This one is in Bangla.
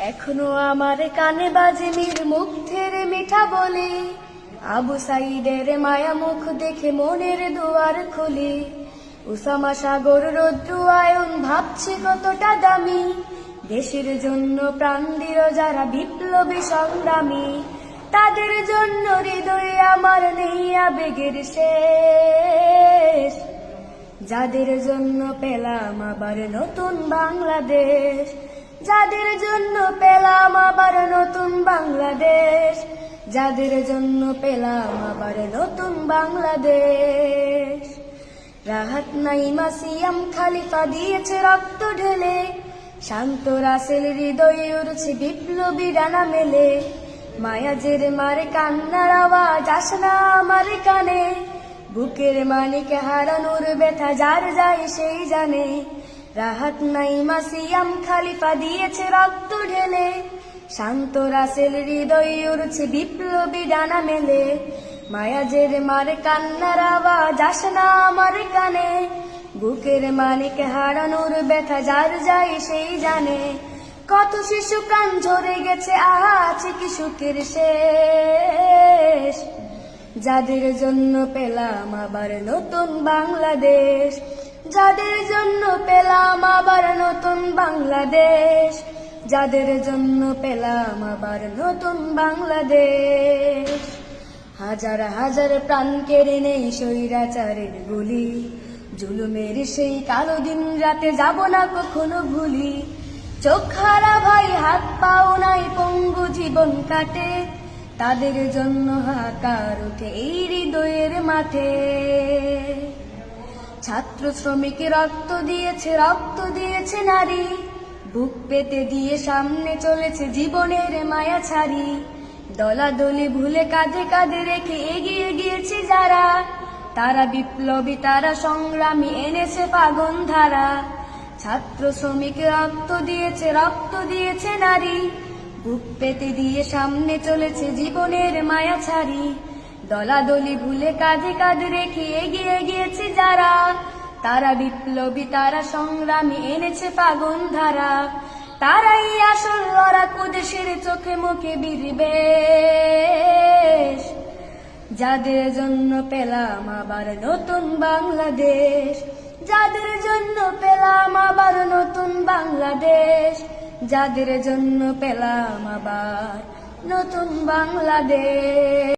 এখনো আমার কানে বাজে মীর মুগ্ধের মিঠা বলে, আবু সাইদের মায়া মুখ দেখে মনের দুয়ার খুলে। উসামা সাগর রৌদ্র আয়ন ভাবছে কতটা দামি, দেশের জন্য প্রাণ দিল যারা বিপ্লবী সংগ্রামী। তাদের জন্য হৃদয়ে আমার নেই আবেগের শেষ, যাদের জন্য পেলাম আবার নতুন বাংলাদেশ, যাদের জন্য পেলাম আবার নতুন বাংলাদেশ, যাদের জন্য পেলাম আবার নতুন বাংলাদেশ। রাহাত নাইমা সিয়াম খালিফা দিয়েছে রক্ত ঢেলে, শান্ত রাসেল হৃদয়ে উড়ছে বিপ্লবী ডানা মেলে। মায়াজের মারে কান্নার আওয়াজ আসে না আমার কানে, বুকের মানিক হারানোর ব্যথা যার যায় সেই জানে। রাহাত নাইমা সিয়াম খালিফা দিয়েছে রক্ত ঢেলে, শান্ত রাসেল হৃদয়ে উড়ছে বিপ্লবী ডানা মেলে। মায়াজের মারে কান্নার আওয়াজ আসে না আমার কানে, বুকের মানিক হারানোর ব্যথা যার যায় সেই জানে। কত শিশু প্রাণ ঝরে গেছে, আছে কি সুখের শেষ, যাদের জন্য পেলাম আবার নতুন বাংলাদেশ, যাদের জন্য পেলাম আবার নতুন বাংলাদেশ, যাদের জন্য পেলাম আবার নতুন বাংলাদেশ। হাজার হাজার প্রাণ কেড়ে নেই স্বৈরাচারের গুলি, জুলুমের সেই কালো দিন রাতে যাব না কখনো ভুলি। চোখ হারা ভাই হাত পাও নাই পঙ্গু জীবন কাটে, তাদের জন্য হাহাকার ওঠে এই হৃদয়ের মাঠে। ছাত্র শ্রমিক রক্ত দিয়েছে নারী, বুক পেতে দিয়ে সামনে চলেছে জীবনের মায়া ছাড়ি। দলাদলি ভুলে কাঁধে কাঁধে রেখে এগিয়ে গিয়েছে যারা, তারা বিপ্লবী তারা সংগ্রামী এনেছে ফাগুন ধারা। ছাত্র শ্রমিক রক্ত দিয়েছে নারী, বুক পেতে দিয়ে সামনে চলেছে জীবনের মায়া ছাড়ি। দলাদলি ভুলে কাঁধে কাঁধে রেখে এগিয়ে গিয়েছে যারা, তারা বিপ্লবী তারা সংগ্রামী এনেছে ফাগুন ধারা। তারাই আসল লড়াকু দেশের চোখে মুখে বিদ্বেষ, যাদের জন্য পেলাম আবার নতুন বাংলাদেশ, যাদের জন্য পেলাম আবার নতুন বাংলাদেশ, যাদের জন্য পেলাম আবার নতুন বাংলাদেশ।